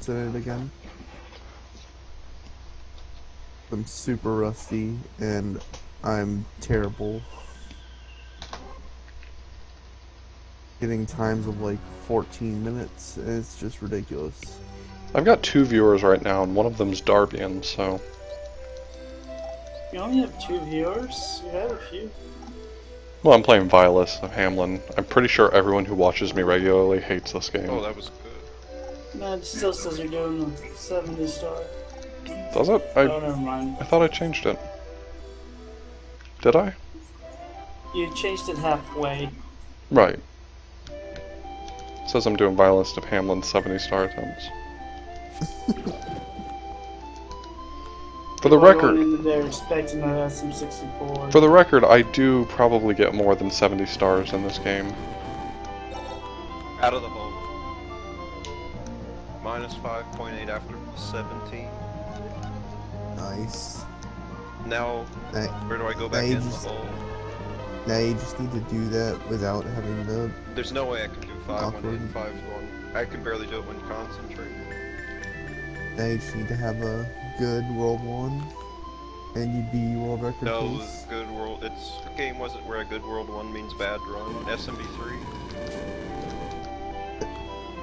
once in it again. I'm super rusty, and I'm terrible. Getting times of like 14 minutes, it's just ridiculous. I've got 2 viewers right now, and one of them's Darbian, so... You only have 2 viewers? You have a few. Well, I'm playing Violinist of Hameln. I'm pretty sure everyone who watches me regularly hates this game. Oh, that was good. No, it still says you're doing a 70 star. Does it? Oh, never mind. I thought I changed it. Did I? You changed it halfway. Right. It says I'm doing Violinist of Hameln 70 star attempts. For the record, They're expecting an SM64. for the record, I do probably get more than 70 stars in this game. Out of the hole. Minus 5.8 after 17. Nice. Now, where do I go back now you in the just- hole? Now you just need to do that without having to... There's no way I can do 5-1 Awkward. and 5-1. I can barely do it when concentrating. Now you just need to have a good World 1, and you'd be world record No, pace. good world. It's a game wasn't where a good world 1 means bad run. SMB3.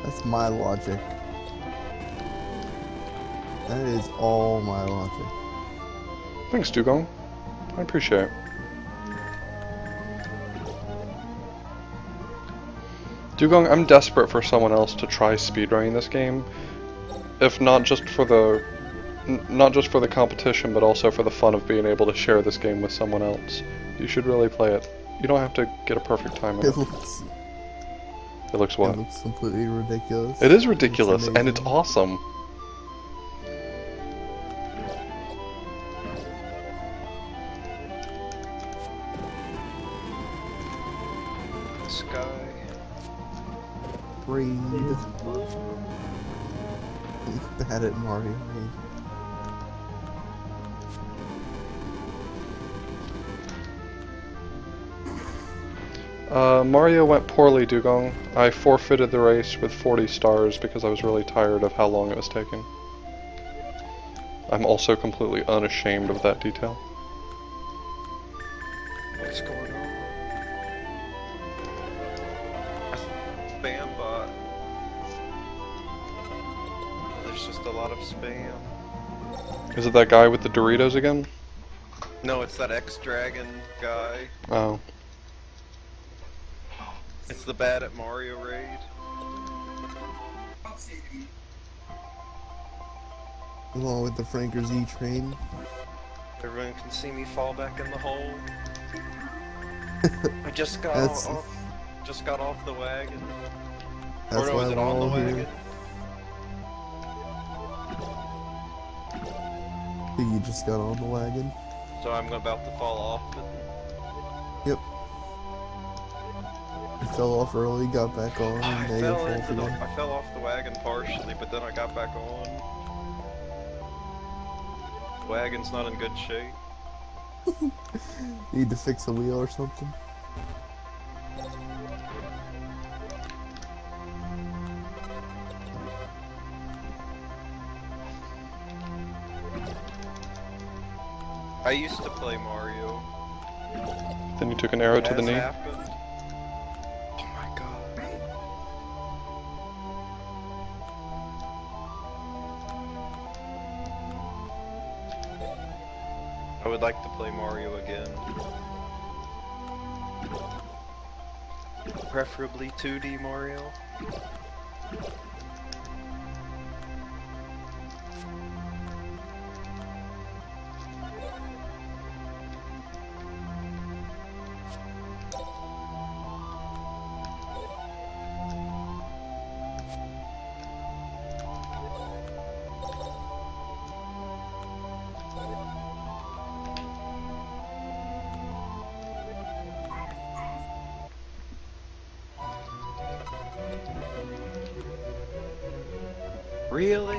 That's my logic. That is all my logic. Thanks, Dugong. I appreciate it. Dugong, I'm desperate for someone else to try speedrunning this game. If not just for the competition, but also for the fun of being able to share this game with someone else. You should really play it. You don't have to get a perfect time in it. It looks, It looks what? it looks completely ridiculous. It is ridiculous, and it's amazing. awesome. Sky. Breathe. Bad at Mario. Mario went poorly, Dugong. I forfeited the race with 40 stars because I was really tired of how long it was taking. I'm also completely unashamed of that detail. What's going on? Spam bot. There's just a lot of spam. Is it that guy with the Doritos again? No, it's that X-Dragon guy. Oh. It's the bad at Mario raid. Along with the Franker Z train. Everyone can see me fall back in the hole. I just got That's- off the wagon. That's Or no, why was it we're on the all wagon? here. You just got on the wagon. So I'm about to fall off. Yep. You fell off early, got back on, I and now fell you're into full the, again. I fell off the wagon partially, but then I got back on. The wagon's not in good shape. Need to fix a wheel or something. I used to play Mario. Then you took an arrow to the Has knee? happened. Oh my god. I would like to play Mario again. Preferably 2D Mario. Really?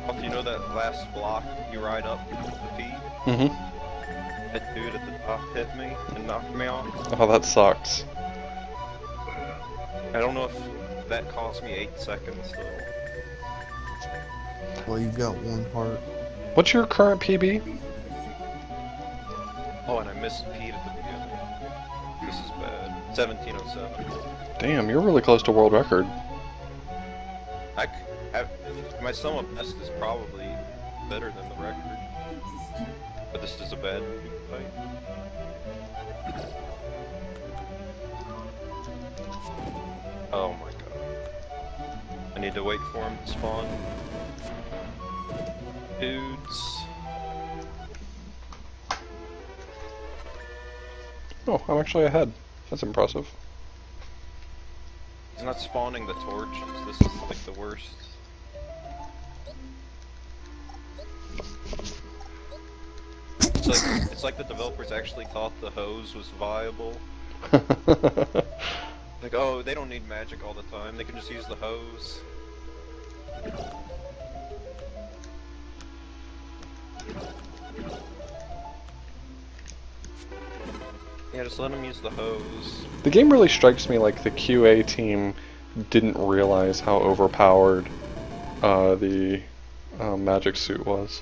Oh, you know that last block you ride up the peak? Mm-hmm. That dude at the top hit me and knocked me off. Oh, that sucks. I don't know if that cost me 8 seconds though. Well, you've got one heart. What's your current PB? Oh, and I missed Pete at the beginning. This is bad. 1707. Damn, you're really close to world record. My sum of best is probably better than the record. But this is a bad fight. Oh my god. I need to wait for him to spawn. Dudes. Oh, I'm actually ahead. That's impressive. He's not spawning the torches. This is like the worst. It's like the developers actually thought the hose was viable. Like, oh, they don't need magic all the time. They can just use the hose. Yeah, just let them use the hose. The game really strikes me like the QA team didn't realize how overpowered the magic suit was.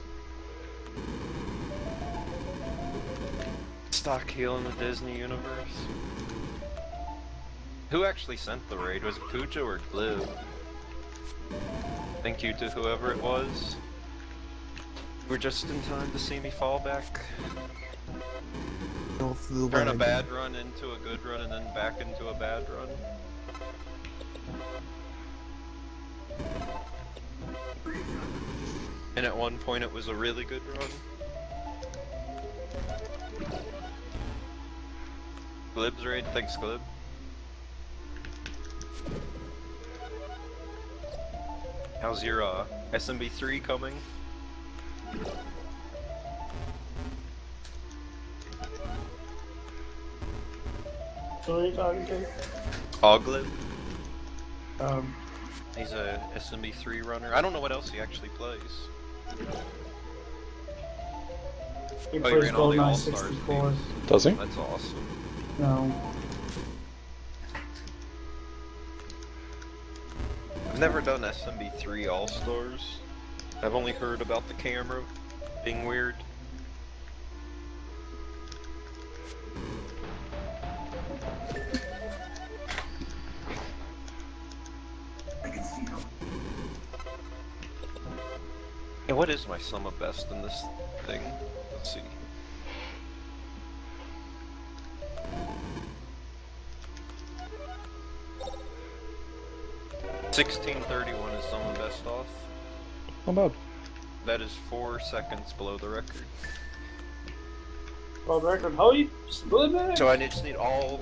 Stock heal in the Disney universe. Who actually sent the raid? Was it Pujo or Glib? Thank you to whoever it was. We're just in time to see me fall back. Turn a bad run into a good run and then back into a bad run. And at one point it was a really good run. Glib's raid, thanks Glib. How's your SMB3 coming? Who are you talking to? Oglib. Um, He's a SMB3 runner. I don't know what else he actually plays. he Oh, he plays ran all the GoldenEye All-Stars 64. games. Does he? That's awesome. No. I've never done SMB3 All-Stars. I've only heard about the camera being weird. Yeah, what is my sum of best in this thing? Let's see. $16.31 is sum of best off. Not bad. That is 4 seconds below the record. World record. How you split it? So I just need all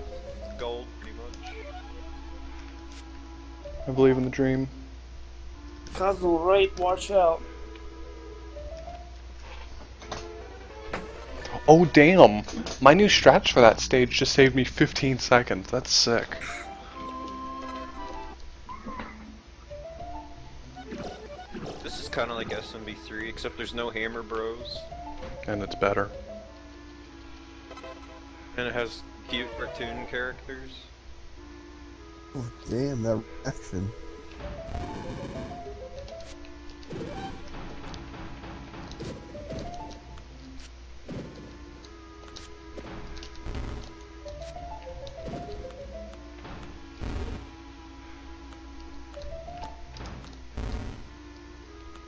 gold, pretty much. I believe in the dream. Cosmo right, watch out. Oh damn! My new strats for that stage just saved me 15 seconds. That's sick. This is kind of like SMB3, except there's no Hammer Bros. And it's better. And it has cute cartoon characters. Oh, damn, that reaction.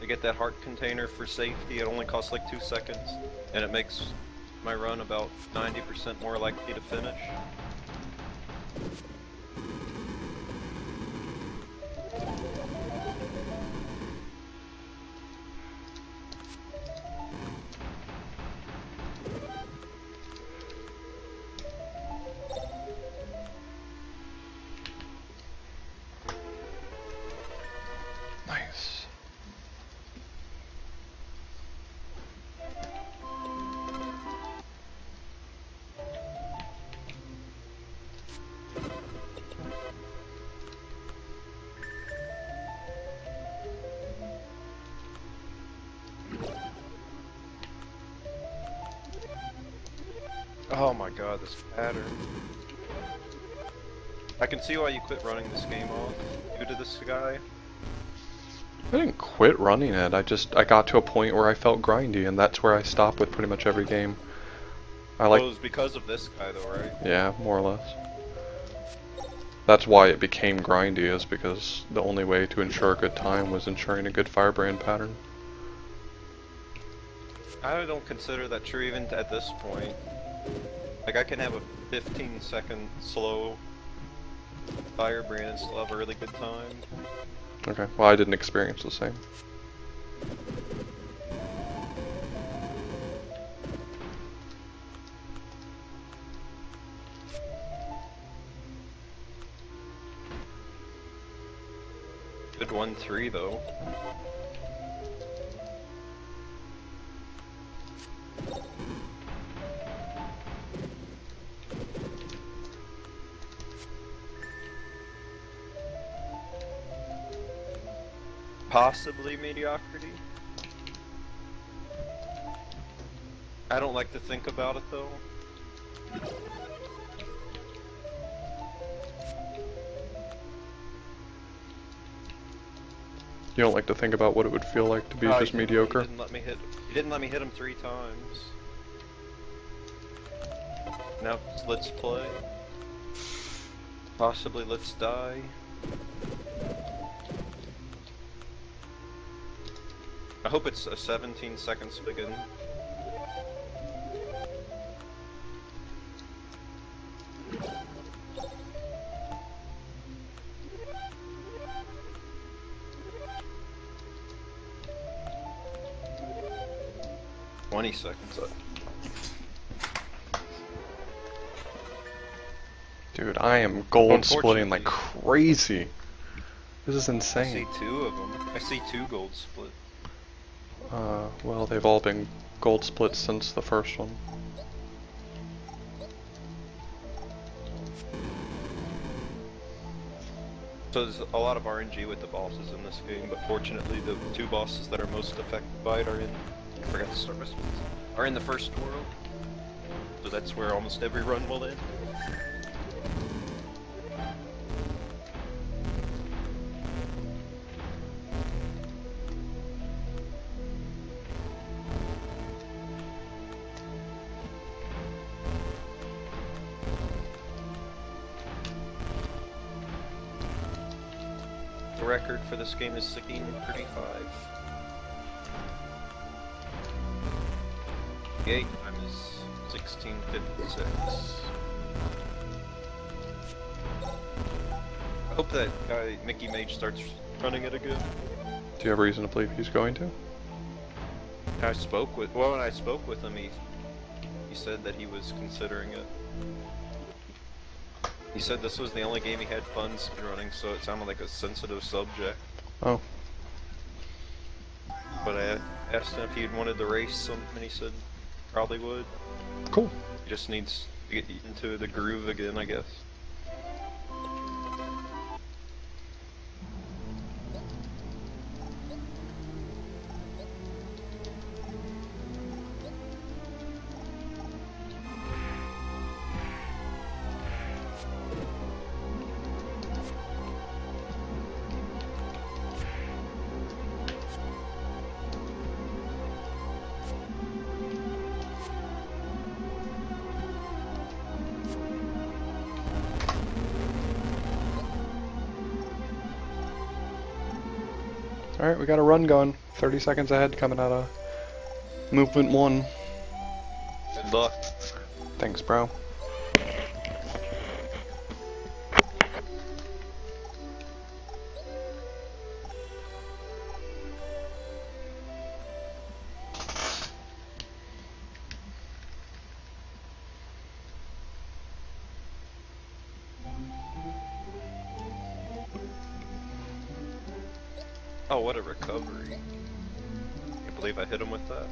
I get that heart container for safety. It only costs like 2 seconds, and it makes my run about 90% more likely to finish. Nice. Oh my god, this pattern. I can see why you quit running this game off due to this guy. I didn't quit running it, I got to a point where I felt grindy, and that's where I stopped with pretty much every game. I like... Oh, it was because of this guy though, right? Yeah, more or less. That's why it became grindy, is because the only way to ensure a good time was ensuring a good firebrand pattern. I don't consider that true even at this point. Like, I can have a 15-second slow firebrand and still have a really good time. Okay, well I didn't experience the same. Good 1-3 though. Possibly mediocrity. I don't like to think about it though. You don't like to think about what it would feel like to be just mediocre? He didn't let me hit him 3 times. Now let's play. Possibly let's die. I hope it's a 17-second spin. Seconds up. Dude, I am gold splitting like crazy. This is I insane. see 2 of them. I see 2 gold split. Well, they've all been gold splits since the first one. So there's a lot of RNG with the bosses in this game, but fortunately the 2 bosses that are most affected by it are in... I forgot to start my spins. Are in the first world. So that's where almost every run will end. The record for this game is 16:35. The gate time is 16:56. I hope that guy Mickey Mage starts running it again. Do you have reason to believe he's going to? When I spoke with him, he said that he was considering it. He said this was the only game he had fun speedrunning, so it sounded like a sensitive subject. Oh. But I asked him if he wanted to race some, and he said probably would. Cool. He just needs to get into the groove again, I guess. Alright, we got a run going. 30 seconds ahead coming out of movement 1. Good luck. Thanks, bro. Oh, what a recovery. Can't believe I hit him with that.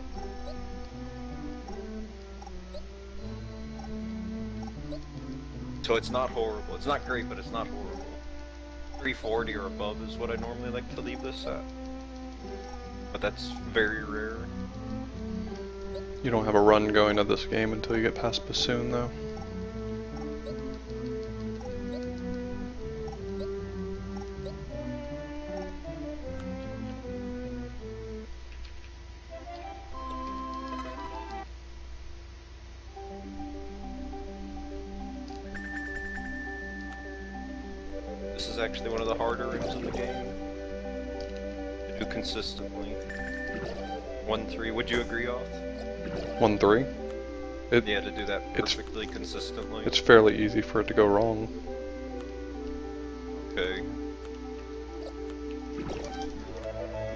So it's not horrible. It's not great, but it's not horrible. 340 or above is what I normally like to leave this at. But that's very rare. You don't have a run going of this game until you get past Bassoon, though. This is actually one of the harder rooms in the game to do consistently. 1-3, would you agree, Oth? 1-3. Yeah, to do that perfectly consistently. It's fairly easy for it to go wrong. Okay.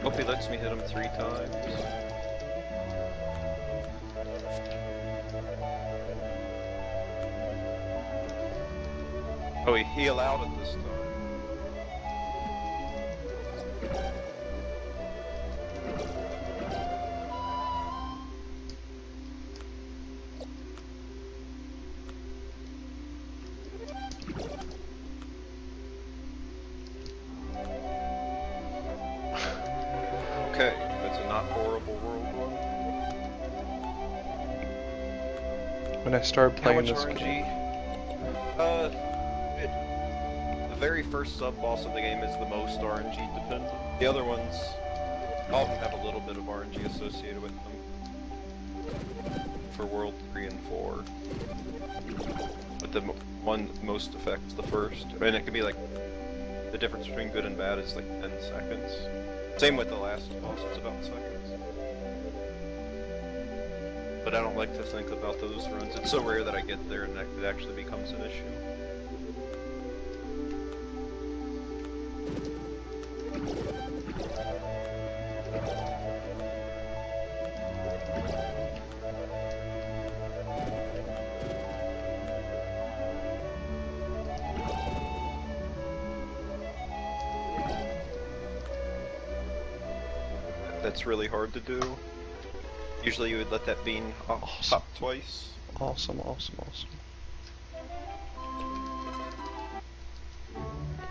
Hope he lets me hit him 3 times. Oh, he allowed it this time. Okay, that's a not horrible world one. When I started How playing much this RNG? game, The very first sub-boss of the game is the most RNG dependent. The other ones, all of them have a little bit of RNG associated with them. For World 3 and 4. But the one most affects the first. And it could be like, the difference between good and bad is like 10 seconds. Same with the last boss, it's about seconds. But I don't like to think about those runs. It's so rare that I get there and it actually becomes an issue. That's really hard to do. Usually you would let that bean hop twice. awesome, awesome, awesome.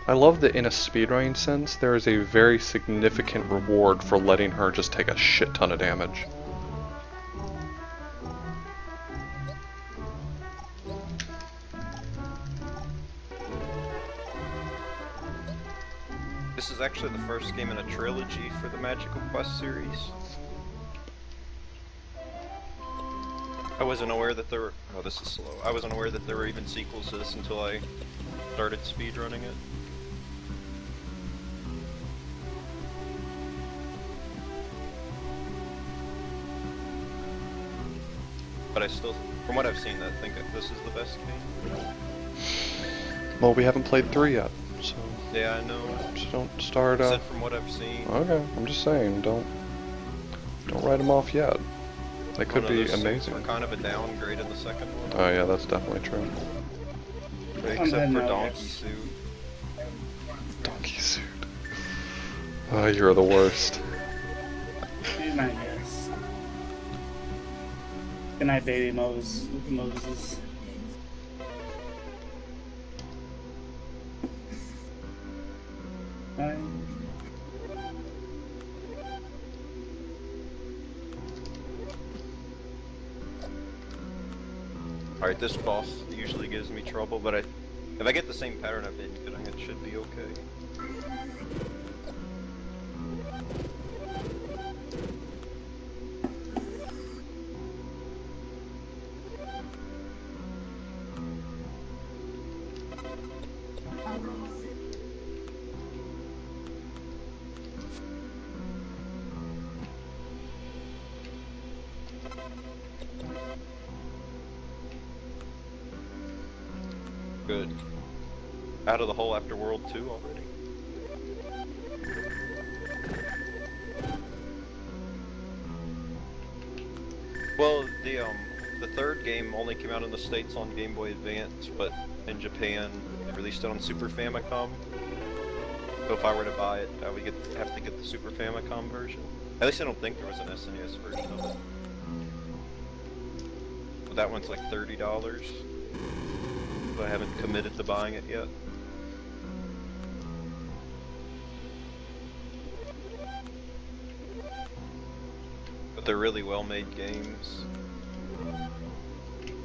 I love that in a speedrunning sense, there is a very significant reward for letting her just take a shit ton of damage. This is actually the first game in a trilogy for the Magical Quest series. I wasn't aware that there were... Oh, this is slow. I wasn't aware that there were even sequels to this until I started speedrunning it. But I still, from what I've seen, I think this is the best game. Well, we haven't played 3 yet, so Yeah, I know. just don't start I said from what I've seen. Okay, I'm just saying, don't write them off yet. They could be amazing. We're kind of a downgrade in the second one. Oh yeah, that's definitely true. Except for Donkey Suit. Donkey suit. Oh, you're the worst. Be my guess. Good night, baby Moses. Bye. Alright, this boss usually gives me trouble, but if I get the same pattern I've been getting, it should be okay. Good. Out of the hole after World 2 already. Well, the third game only came out in the States on Game Boy Advance, but in Japan they released it on Super Famicom. So if I were to buy it, I would have to get the Super Famicom version. At least I don't think there was an SNES version of it. But that one's like $30. I haven't committed to buying it yet. But they're really well made games.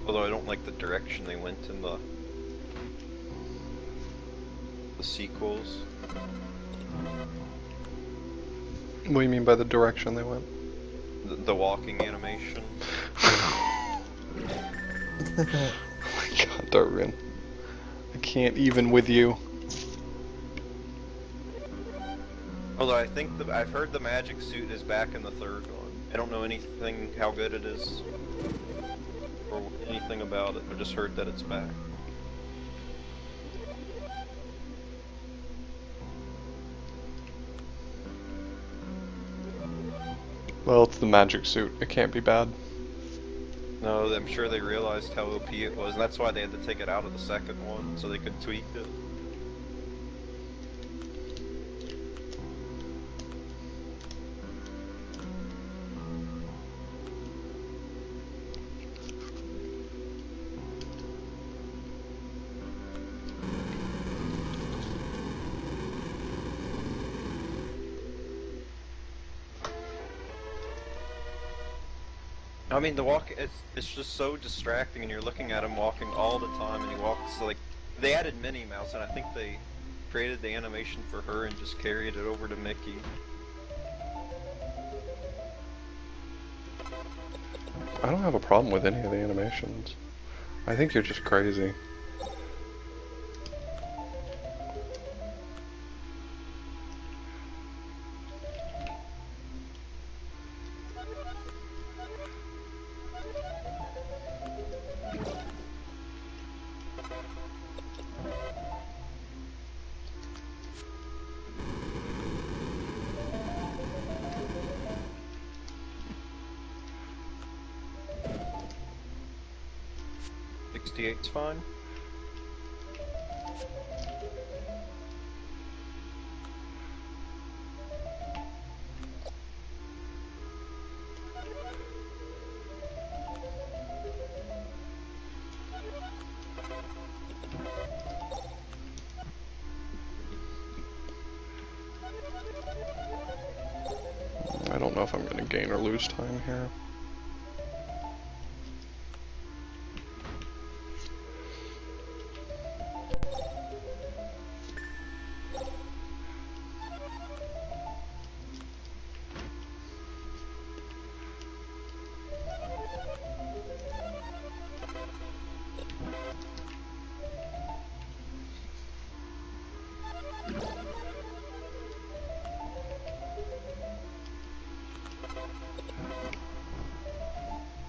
Although I don't like the direction they went in the sequels. What do you mean by the direction they went? The walking animation. Oh my god, Darwin. I can't even with you. Although I think I've heard the magic suit is back in the third one. I don't know anything how good it is or anything about it. I just heard that it's back. Well, it's the magic suit. It can't be bad. No, I'm sure they realized how OP it was, and that's why they had to take it out of the second one, so they could tweak it. I mean, the walk, it's just so distracting, and you're looking at him walking all the time, and he walks, like, they added Minnie Mouse, and I think they created the animation for her and just carried it over to Mickey. I don't have a problem with any of the animations. I think you're just crazy. '68's fine. I don't know if I'm going to gain or lose time here.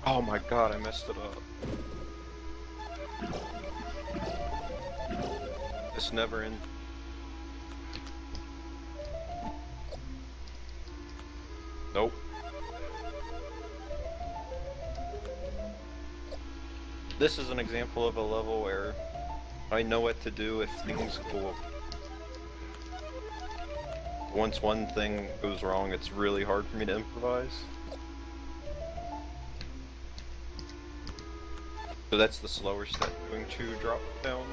Oh my god, I messed it up. This never ends. Nope. This is an example of a level where I know what to do if things go. Once one thing goes wrong, it's really hard for me to improvise. So that's the slower step, doing 2 drop downs.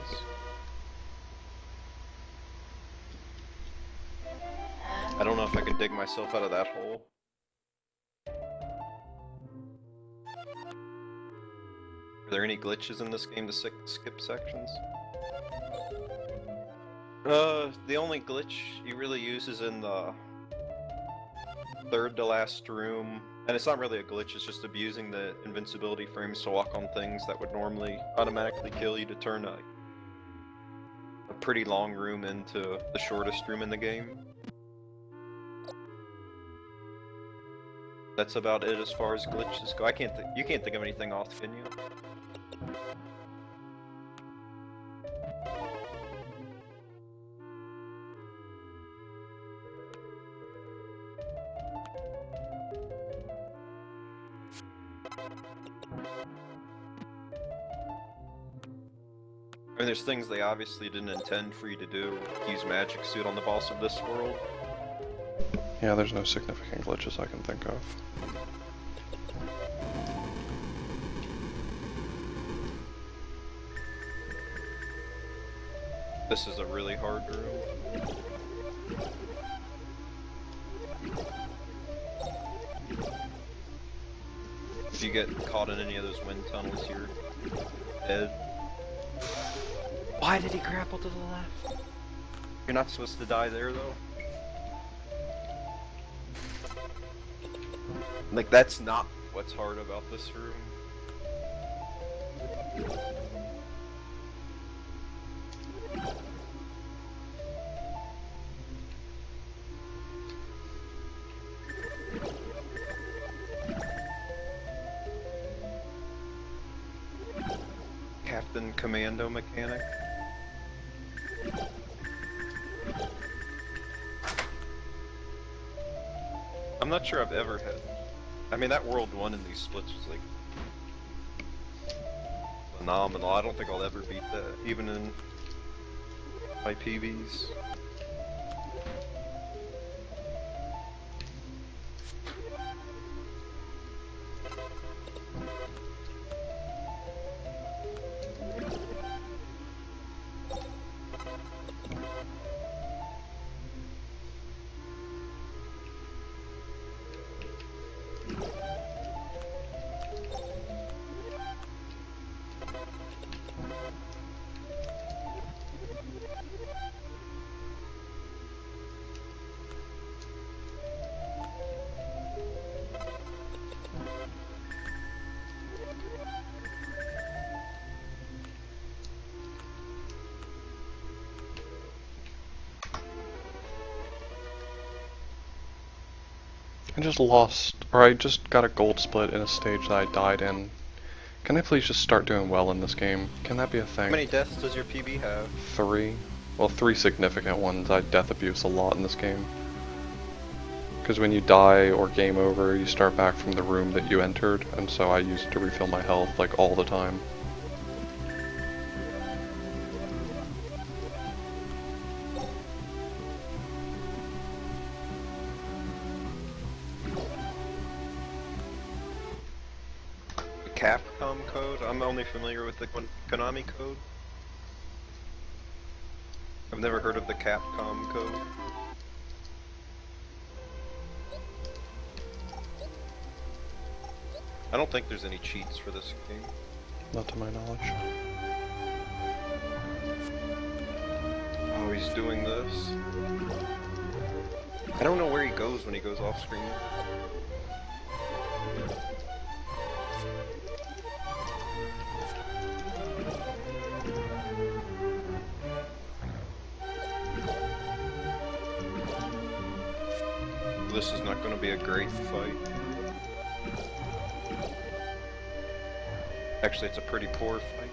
I don't know if I can dig myself out of that hole. Are there any glitches in this game to skip sections? The only glitch you really use is in the third to last room. And it's not really a glitch, it's just abusing the invincibility frames to walk on things that would normally automatically kill you to turn a pretty long room into the shortest room in the game. That's about it as far as glitches go. You can't think of anything off, can you? I mean, there's things they obviously didn't intend for you to do. Use magic suit on the boss of this world. Yeah, there's no significant glitches I can think of. This is a really hard room. If you get caught in any of those wind tunnels, you're dead. Why did he grapple to the left? You're not supposed to die there, though. Like, that's not what's hard about this room. than Commando mechanic. I'm not sure I've ever had. I mean, that World 1 in these splits was like phenomenal. I don't think I'll ever beat that, even in my PVs. I just lost, or I just got a gold split in a stage that I died in. Can I please just start doing well in this game? Can that be a thing? How many deaths does your PB have? 3. Well, 3 significant ones. I death abuse a lot in this game. Because when you die or game over, you start back from the room that you entered, and so I used to refill my health like all the time. Capcom code? I'm only familiar with the Konami code. I've never heard of the Capcom code. I don't think there's any cheats for this game. Not to my knowledge. Oh, he's doing this. I don't know where he goes when he goes off screen. This is not going to be a great fight. Actually, it's a pretty poor fight.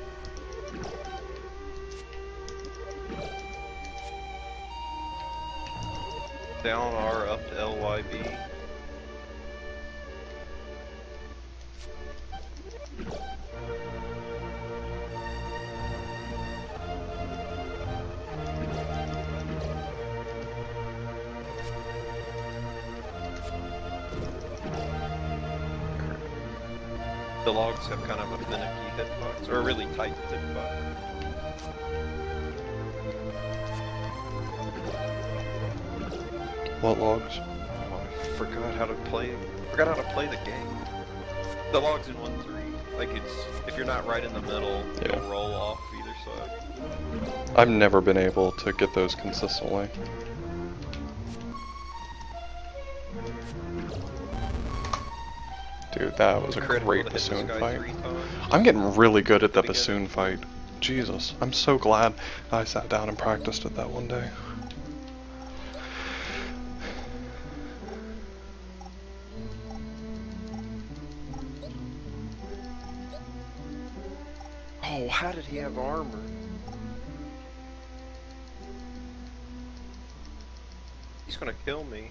Down R, up to LYB. The logs have kind of a finicky hitbox, or a really tight hitbox. What logs? Oh, I forgot how to play. Forgot how to play the game. The logs in 1-3, like it's if you're not right in the middle, Yeah. it'll roll off either side. I've never been able to get those consistently. Dude, that was a Critical great to hit this bassoon guy fight. 3 times. I'm getting really good at the Together. bassoon fight. Jesus, I'm so glad I sat down and practiced it that one day. Oh, how did he have armor? He's gonna kill me.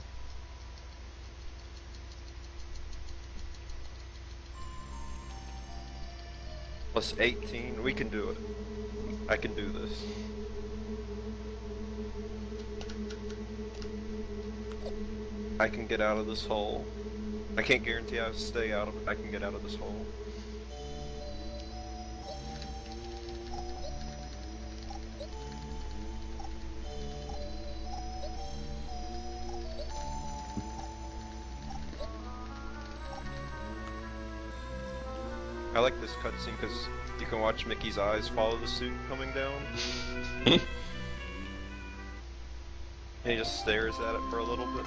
Plus 18, we can do it. I can do this. I can get out of this hole. I can't guarantee I'll stay out of it. I can get out of this hole. I like this cutscene because you can watch Mickey's eyes follow the suit coming down. And he just stares at it for a little bit.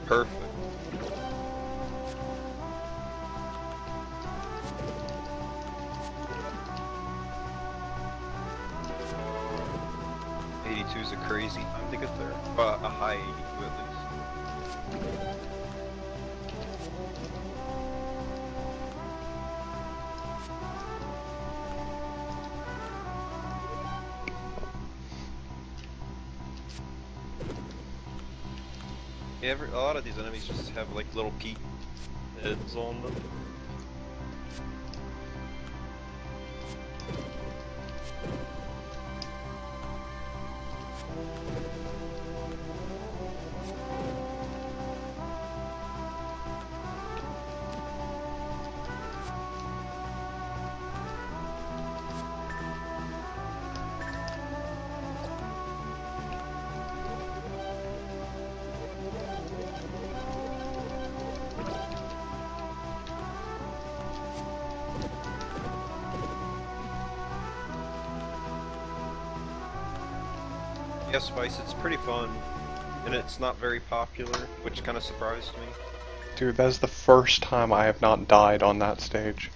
Perfect. 82 is a crazy time to get there. A high 82 at least. Yeah, a lot of these enemies just have like little peak heads on them. Yeah, Spice, it's pretty fun, and it's not very popular, which kind of surprised me. Dude, that's the first time I have not died on that stage.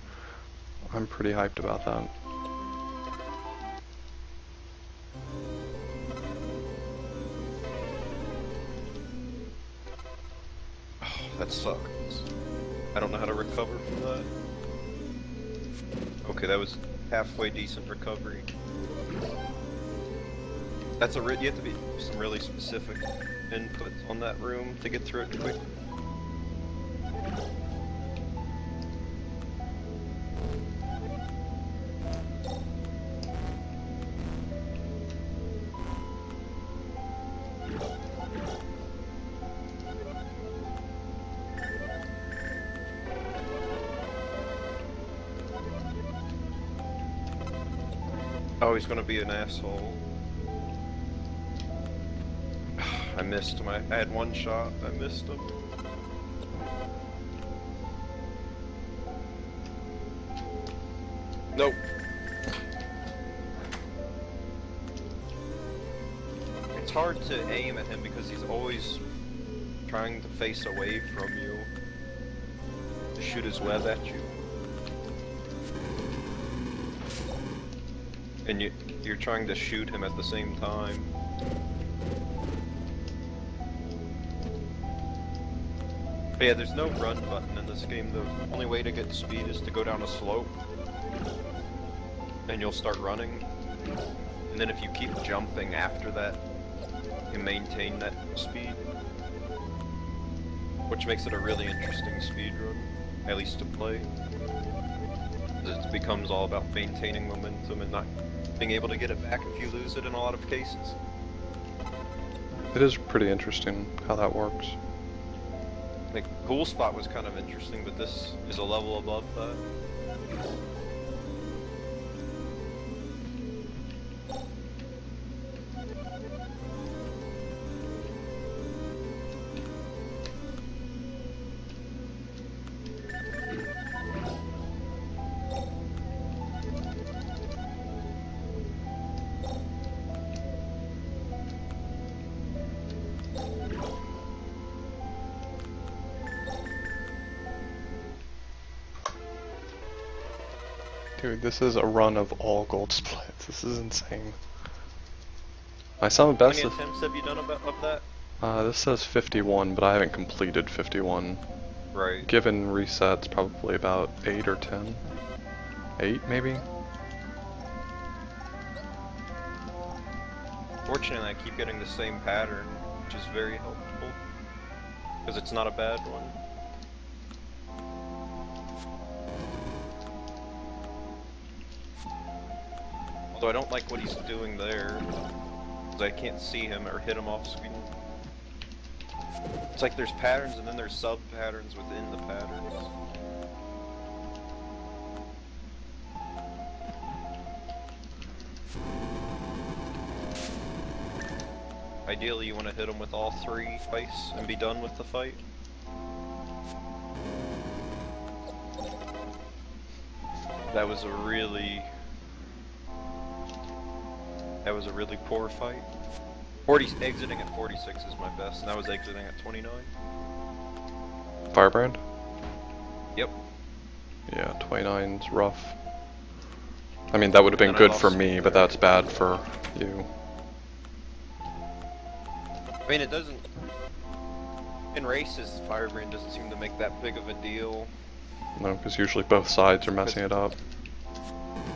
I'm pretty hyped about that. Oh, that sucks. I don't know how to recover from that. Okay, that was halfway decent recovery. That's you have to be some really specific inputs on that room to get through it quick. Oh, he's gonna be an asshole. I missed him. I had one shot. I missed him. Nope. It's hard to aim at him because he's always trying to face away from you to shoot his web at you. And you're trying to shoot him at the same time. But yeah, there's no run button in this game. The only way to get speed is to go down a slope. And you'll start running. And then if you keep jumping after that, you maintain that speed. Which makes it a really interesting speed run, at least to play. It becomes all about maintaining momentum and not being able to get it back if you lose it in a lot of cases. It is pretty interesting how that works. Like, Cool Spot was kind of interesting, but this is a level above that. Dude, this is a run of all gold splits. This is insane. My sum best How is... many attempts have you done of that? this says 51, but I haven't completed 51. Right. Given resets, probably about 8 or 10. 8, maybe? Fortunately, I keep getting the same pattern, which is very helpful. Because it's not a bad one. Although I don't like what he's doing there, because I can't see him or hit him off screen. It's like there's patterns and then there's sub-patterns within the patterns. Ideally you want to hit him with all three twice and be done with the fight. That was a really poor fight. Exiting at 46 is my best, and I was exiting at 29. Firebrand? Yep. Yeah, 29's rough. I mean, that would have been And I good for lost me, speed but there. that's bad for you. I mean, it doesn't. In races, Firebrand doesn't seem to make that big of a deal. No, because usually both sides are messing it up.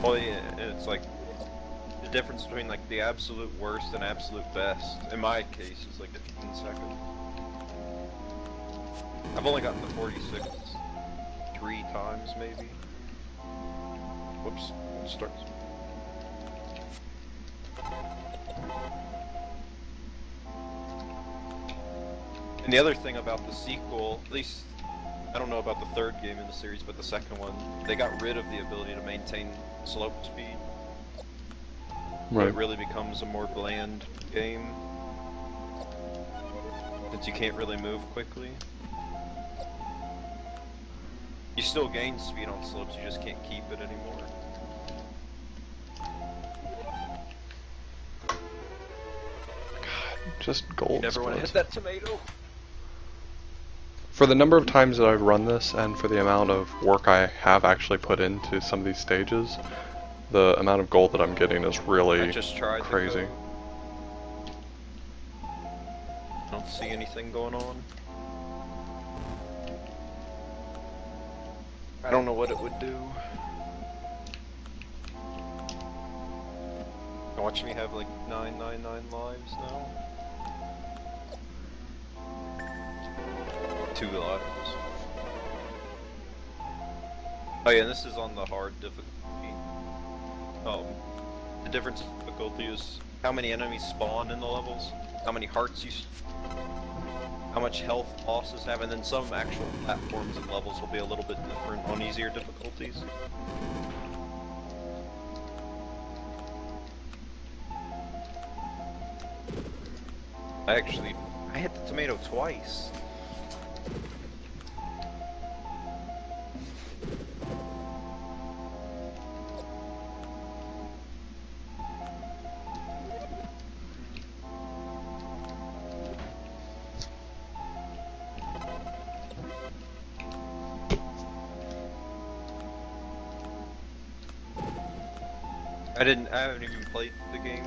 Well, yeah, it's like the difference between like the absolute worst and absolute best. In my case, is like 15 seconds. I've only gotten to 46 3 times, maybe. Whoops, it starts. And the other thing about the sequel, at least I don't know about the third game in the series, but the second one, they got rid of the ability to maintain slope speed. So Right. it really becomes a more bland game, since you can't really move quickly. You still gain speed on slopes, you just can't keep it anymore. Just gold. You never want to hit that tomato. For the number of times that I've run this, and for the amount of work I have actually put into some of these stages, the amount of gold that I'm getting is really I just tried crazy. the code. I don't see anything going on. I don't know what it would do. Watch me have like 999 lives now. 2 lives. Oh yeah, and this is on the hard difficulty. The difference in difficulty is how many enemies spawn in the levels, how many hearts how much health bosses have, and then some actual platforms and levels will be a little bit different on easier difficulties. I hit the tomato twice. I haven't even played the game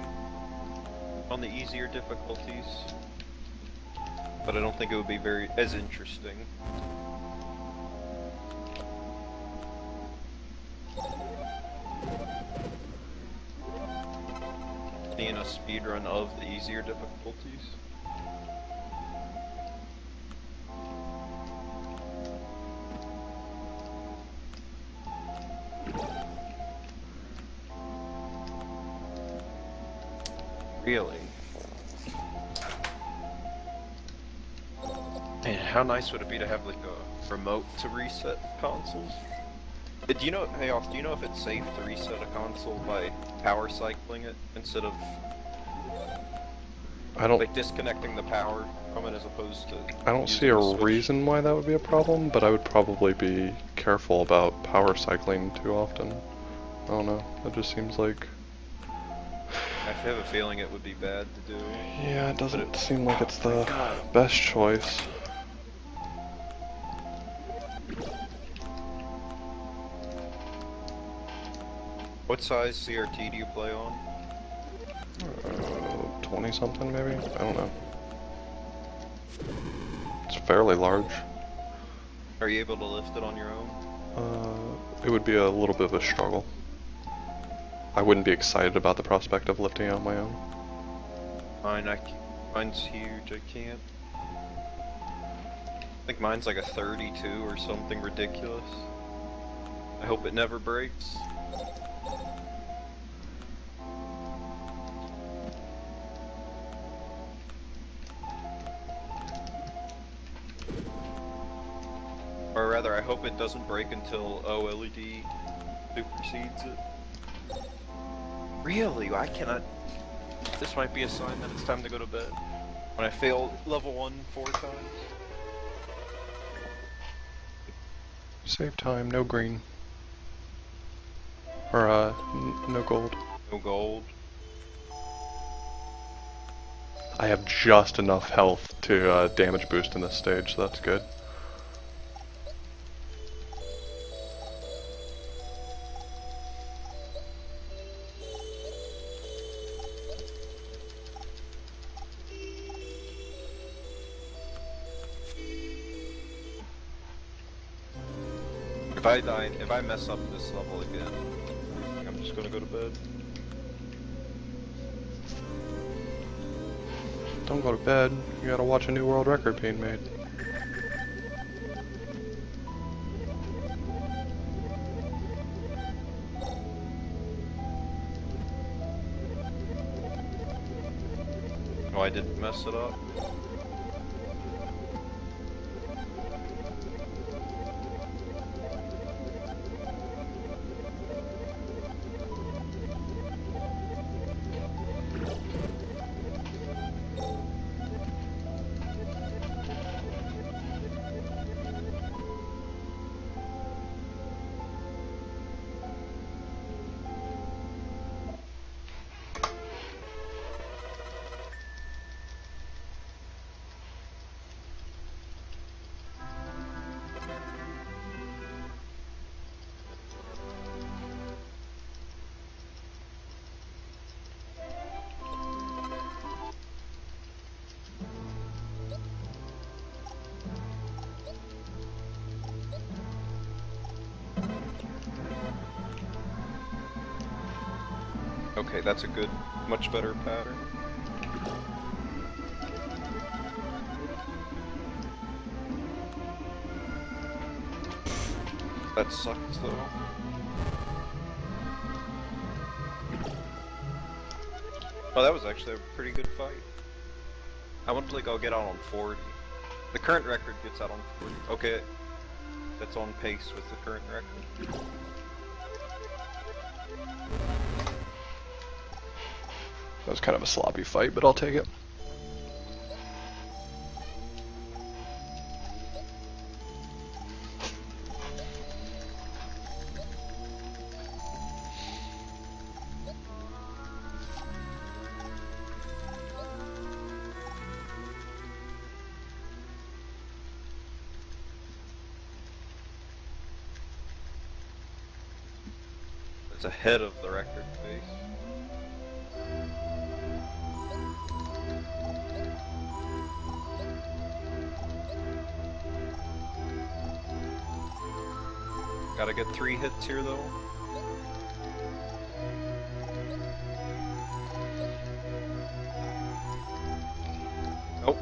on the easier difficulties, but I don't think it would be as interesting. Seeing a speedrun of the easier difficulties. Really? Man, how nice would it be to have like a remote to reset consoles? Do you know, hey Off, do you know if it's safe to reset a console by power cycling it instead of like disconnecting the power from it as opposed to I don't see a reason why that would be a problem, but I would probably be careful about power cycling too often. I don't know, that just seems like... I have a feeling it would be bad to do. Yeah, it doesn't seem like it's the best choice. What size CRT do you play on? 20 something maybe? I don't know. It's fairly large. Are you able to lift it on your own? It would be a little bit of a struggle. I wouldn't be excited about the prospect of lifting it on my own. Mine's huge, I can't. I think mine's like a 32 or something ridiculous. I hope it never breaks. Or rather, I hope it doesn't break until OLED supersedes it. Really? I cannot... This might be a sign that it's time to go to bed. When I failed level 1 4 times. Save time, no green. Or, no gold. No gold. I have just enough health to damage boost in this stage, so that's good. If I die, if I mess up this level again, I'm just gonna go to bed. Don't go to bed. You gotta watch a new world record being made. Oh, I didn't mess it up. Okay, that's a good, much better pattern. That sucks though. Oh, that was actually a pretty good fight. I want to like I'll get out on 40. The current record gets out on 40. Okay, that's on pace with the current record. That was kind of a sloppy fight, but I'll take it. It's ahead of the record pace. Gotta get 3 hits here though. Nope.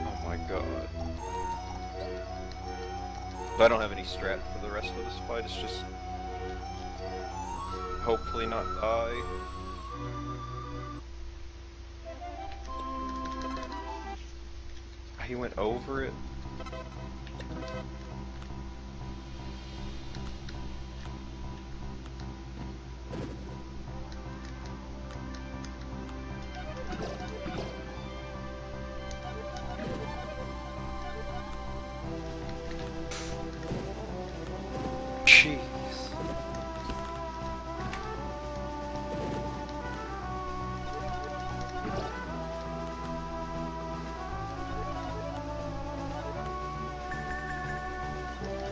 Oh my god. I don't have any strat for the rest of this fight, it's just hopefully not die. He went over it. Jeez.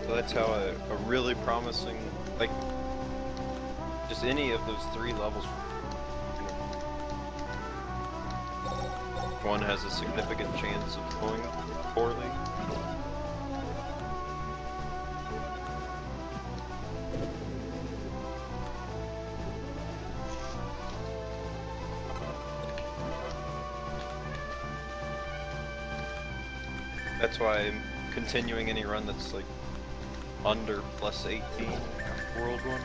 So that's how a really promising, like, just any of those 3 levels, one has a significant chance of going poorly. That's why I'm continuing any run that's like under plus 18 after World 1.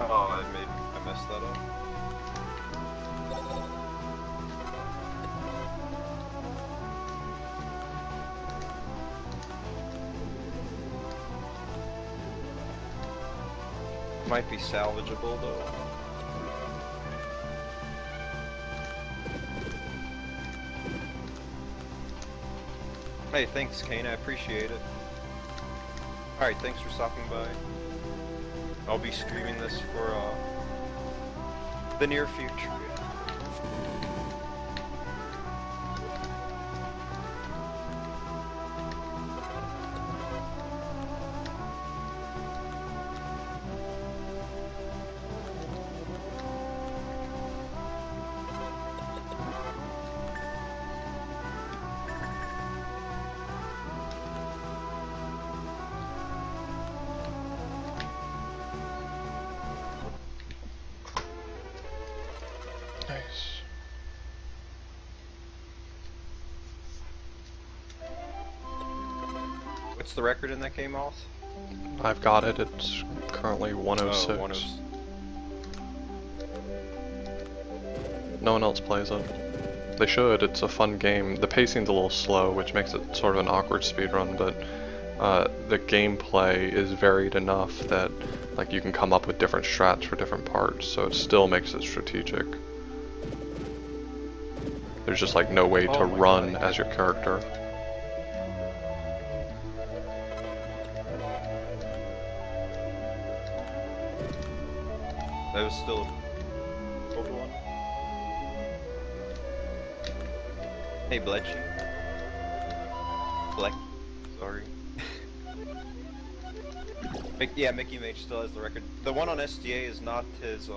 Oh, I messed that up. Might be salvageable though. Hey, thanks Kane, I appreciate it. Alright, thanks for stopping by. I'll be streaming this for the near future. Nice. What's the record in that game, Oth? I've got it. It's currently 106. Oh, 106. No one else plays it. They should. It's a fun game. The pacing's a little slow, which makes it sort of an awkward speedrun, but the gameplay is varied enough that like you can come up with different strats for different parts, so it still makes it strategic. There's just like no way to Oh my run God. as your character. That was still a old one. Hey, Bletchy. Bleck. Sorry. Yeah, Mickey Mage still has the record. The one on SDA is not his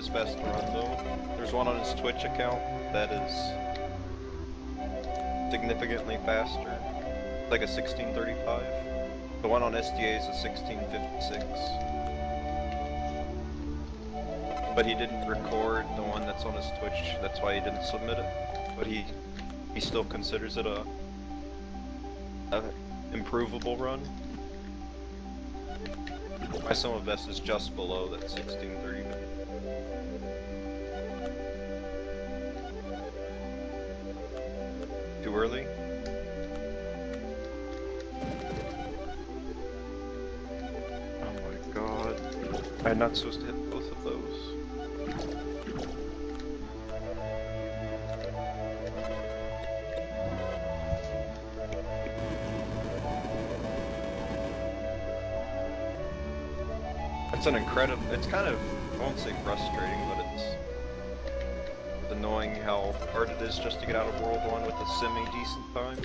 best run though. There's one on his Twitch account that is significantly faster. Like a 1635. The one on SDA is a 1656. But he didn't record the one that's on his Twitch, that's why he didn't submit it. But he still considers it a improvable run. My sum of best is just below that 1630. Too early? Oh my god. I'm not supposed to hit both of those. It's an incredible, it's kind of, I won't say frustrating, but it's annoying how hard it is just to get out of World 1 with a semi-decent time.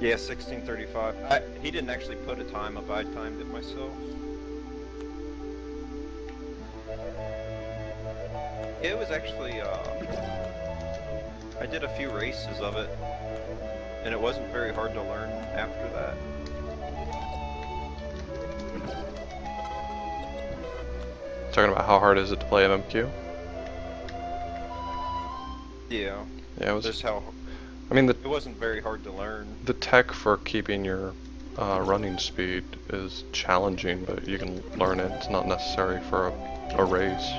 Yeah, 1635. He didn't actually put a time up, I timed it myself. It was actually, I did a few races of it, and it wasn't very hard to learn after that. Talking about how hard is it to play MMQ? Yeah. Yeah, it was. Just how, I mean, it wasn't very hard to learn. the tech for keeping your running speed is challenging, but you can learn it. It's not necessary for a race.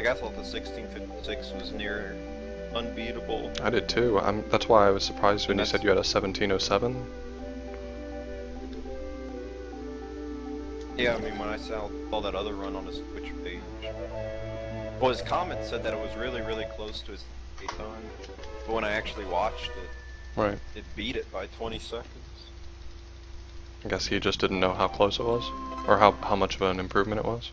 Like, I thought the 1656 was near unbeatable. I did too. That's why I was surprised when you said you had a 1707. Yeah, I mean, when I saw that other run on his Twitch page, well, his comment said that it was really, really close to his time, but when I actually watched it, Right. it beat it by 20 seconds. I guess he just didn't know how close it was, or how much of an improvement it was.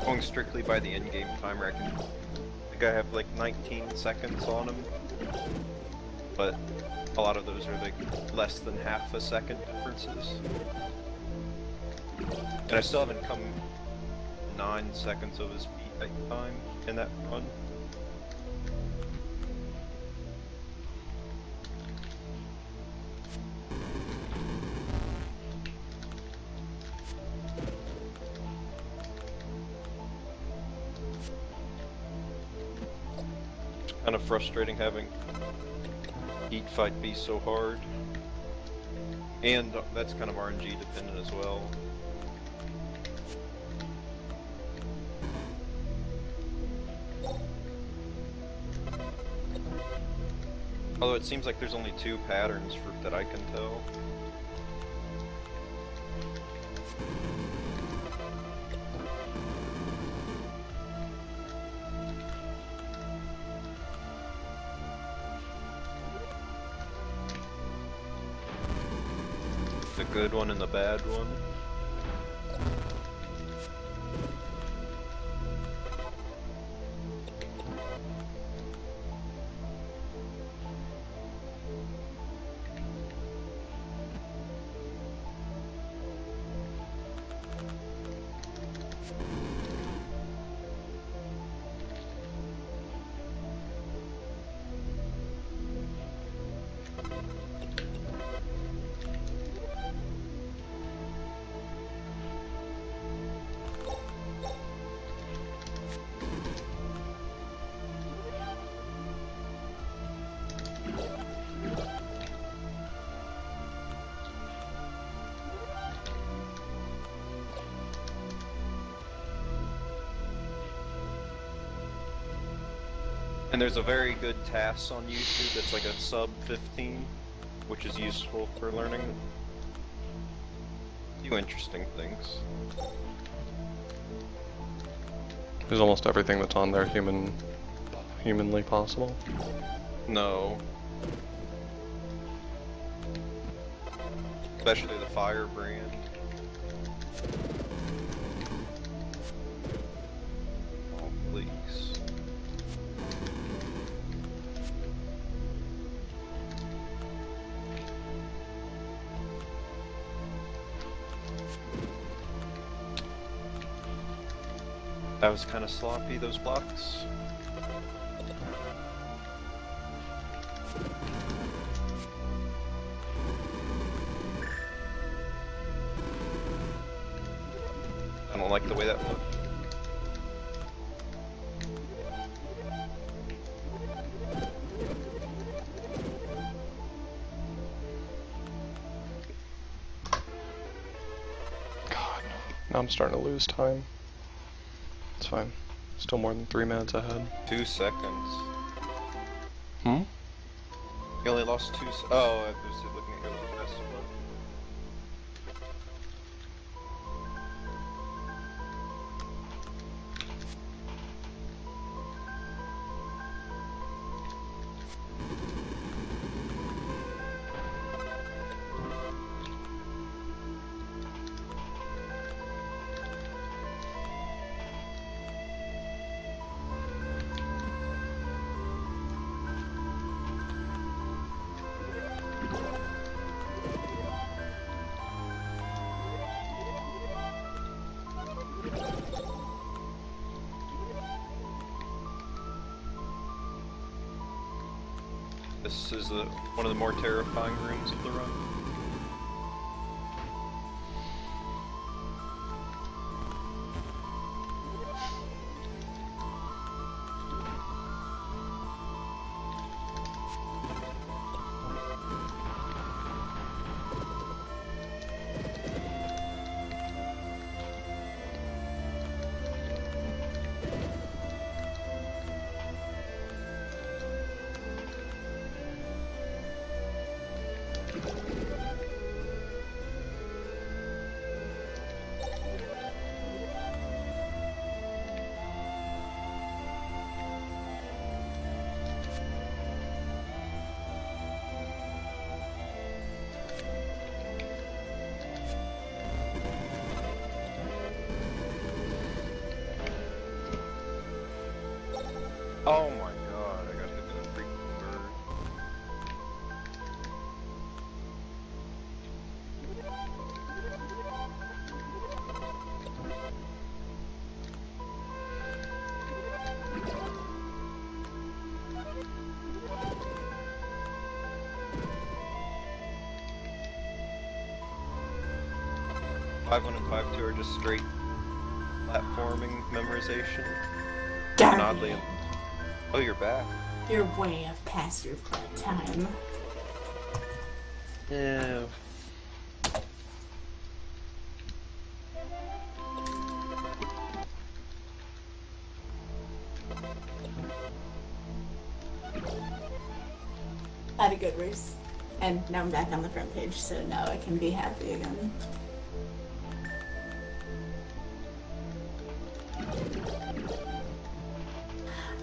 Going strictly by the in-game timer, I think I have like 19 seconds on him, but a lot of those are like less than half a second differences. And I still haven't come 9 seconds of his beat time in that run. Kind of frustrating having Heat Fight be so hard. And that's kind of RNG dependent as well. Although it seems like there's only 2 patterns that I can tell. The good one and the bad one. And there's a very good task on YouTube that's like a sub 15, which is useful for learning a few interesting things. Is almost everything that's on there humanly possible? No. Especially the Firebrand. Oh, please. That was kind of sloppy, those blocks. I don't like the way that looked. God, now I'm starting to lose time. It's fine. Still more than 3 minutes ahead. 2 seconds. Hmm? You only lost 2 oh, I was looking at your best one. This is one of the more terrifying rooms of the run. Oh my god, I got hit with a freaking bird. Five one and 5-2 are just straight platforming memorization. And oddly, Darn. oh, you're back. You're way up past your bedtime. Yeah. I had a good race. And now I'm back on the front page, so now I can be happy again.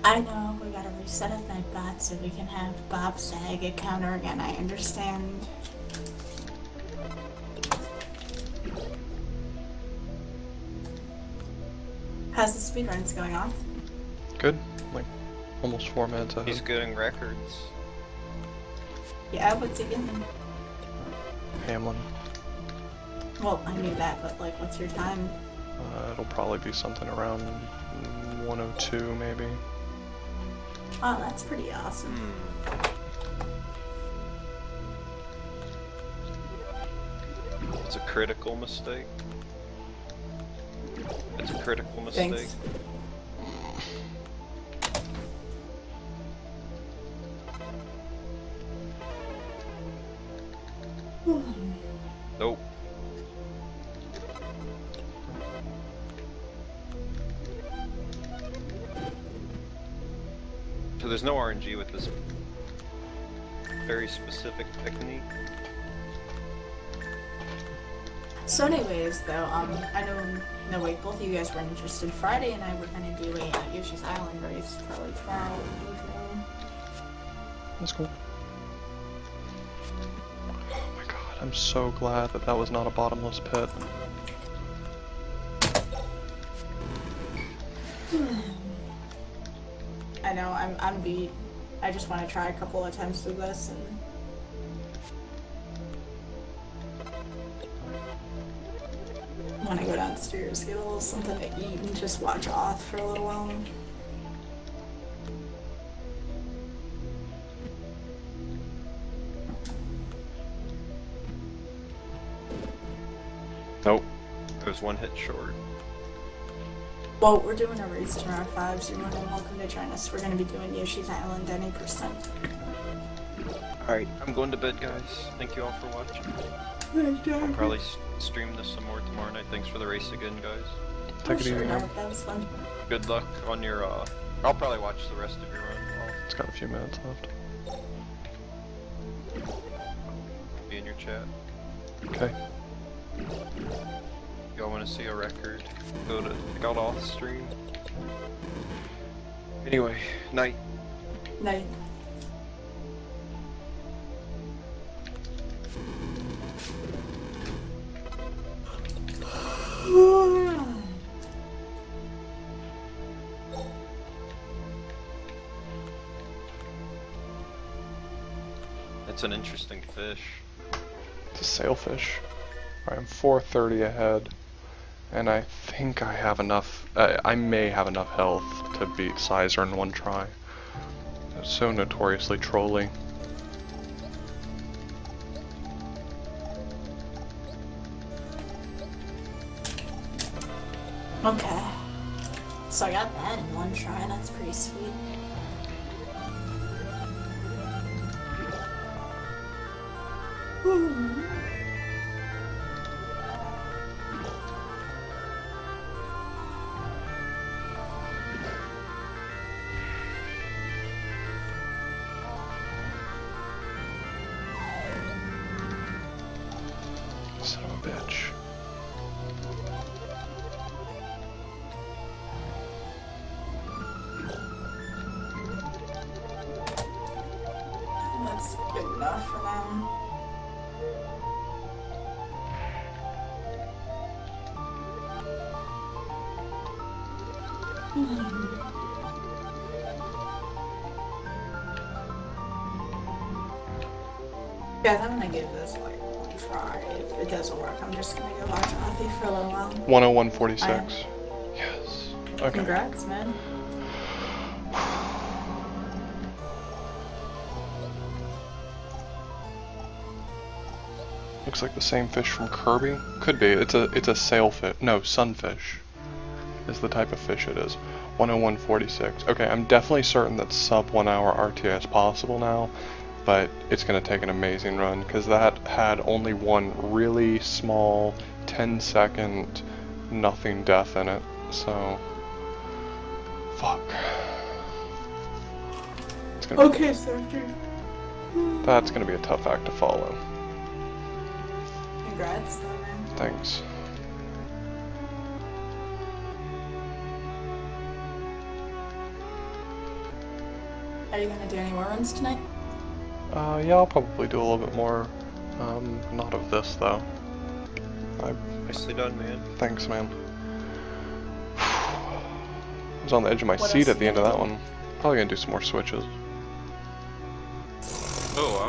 I know, we gotta reset a Nightbot so we can have Bob Sag a counter again, I understand. How's the speedruns going on? Good. Like, almost 4 minutes ahead. He's getting records. Yeah, what's he getting? Hameln. Well, I knew that, but like, what's your time? It'll probably be something around 102, maybe. Oh, that's pretty awesome. It's a critical mistake. It's a critical mistake. Thanks. Nope. So there's no RNG with this very specific technique. So anyways, though, I know, no wait, both of you guys were interested. Friday and I were gonna do a Yoshi's Island race probably tomorrow. That's cool. Oh my god, I'm so glad that that was not a bottomless pit. I know, I'm beat. I just want to try a couple of times through this and... want to go downstairs, get a little something to eat, and just watch Oth for a little while. Nope. There's one hit short. Well, we're doing a race tomorrow at 5, so you're more than welcome to join us. We're going to be doing Yoshi's Island any percent. Alright, I'm going to bed, guys. Thank you all for watching. I'll probably stream this some more tomorrow night. Thanks for the race again, guys. Take it easy, Sure, man. that was fun. Good luck on your, I'll probably watch the rest of your run. It's got a few minutes left. I'll be in your chat. Okay. Y'all want to see a record? Go to check out off stream. Anyway, night. Night. It's an interesting fish. It's a sailfish. Alright, I'm 430 ahead. And I think I have enough, I may have enough health to beat Sizer in one try. It's so notoriously trolly. Okay. So I got that in one try, that's pretty sweet. Son of a bitch. That's good enough for now. Guys, I'm gonna give this like one try. If it doesn't work, I'm just gonna go watch Authy for a little while. 101.46. Yes. Okay. Congrats, man. Looks like the same fish from Kirby. Could be. It's a sailfish. No, sunfish is the type of fish it is. 101.46. Okay, I'm definitely certain that sub 1 hour RTA is possible now, but it's gonna take an amazing run because that had only one really small 10-second nothing death in it. So, fuck. It's gonna Okay, Sergeant. That's gonna be a tough act to follow. Congrats, though, man. Thanks. Are you gonna do any more runs tonight? Yeah, I'll probably do a little bit more. Not of this though. Nicely done, man. Thanks, man. I was on the edge of my What seat else at the you end of gonna that do? one. Probably gonna do some more switches. Oh,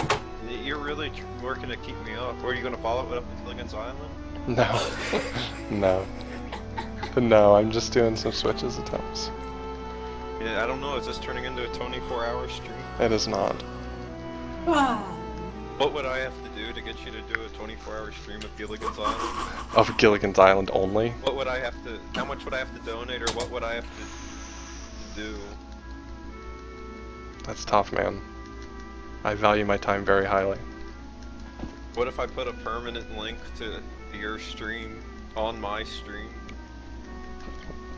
you're really working to keep me up. Or are you gonna follow it up to Gilligan's Island? No. No. No, I'm just doing some switches attempts. Yeah, I don't know. Is this turning into a 24-hour stream? It is not. Wow. What would I have to do to get you to do a 24-hour stream of Gilligan's Island? Of Gilligan's Island only. What would I have to? How much would I have to donate, or what would I have to do? That's tough, man. I value my time very highly. What if I put a permanent link to your stream on my stream?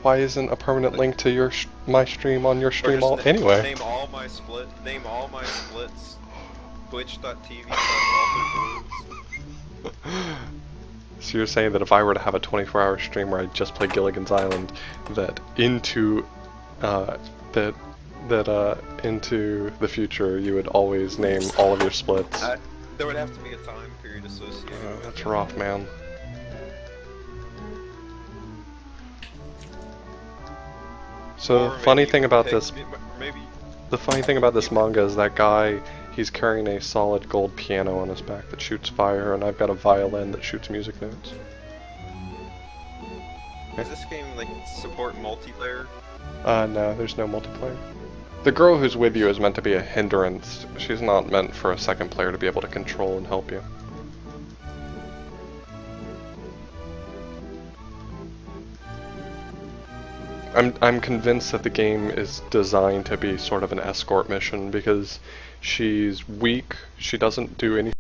Why isn't a permanent link to your my stream on your Or stream just all anyway? Name all my splits. Twitch.tv/AuthorBlues. So you're saying that if I were to have a 24-hour stream where I just play Gilligan's Island, that into into the future you would always name all of your splits? There would have to be a time period associated with it. That's rough, man. So Or funny maybe thing about pick- this, Maybe. the funny thing about this manga is that guy, he's carrying a solid gold piano on his back that shoots fire, and I've got a violin that shoots music notes. Does this game like support multiplayer? No, there's no multiplayer. The girl who's with you is meant to be a hindrance. She's not meant for a second player to be able to control and help you. I'm convinced that the game is designed to be sort of an escort mission because she's weak, she doesn't do anything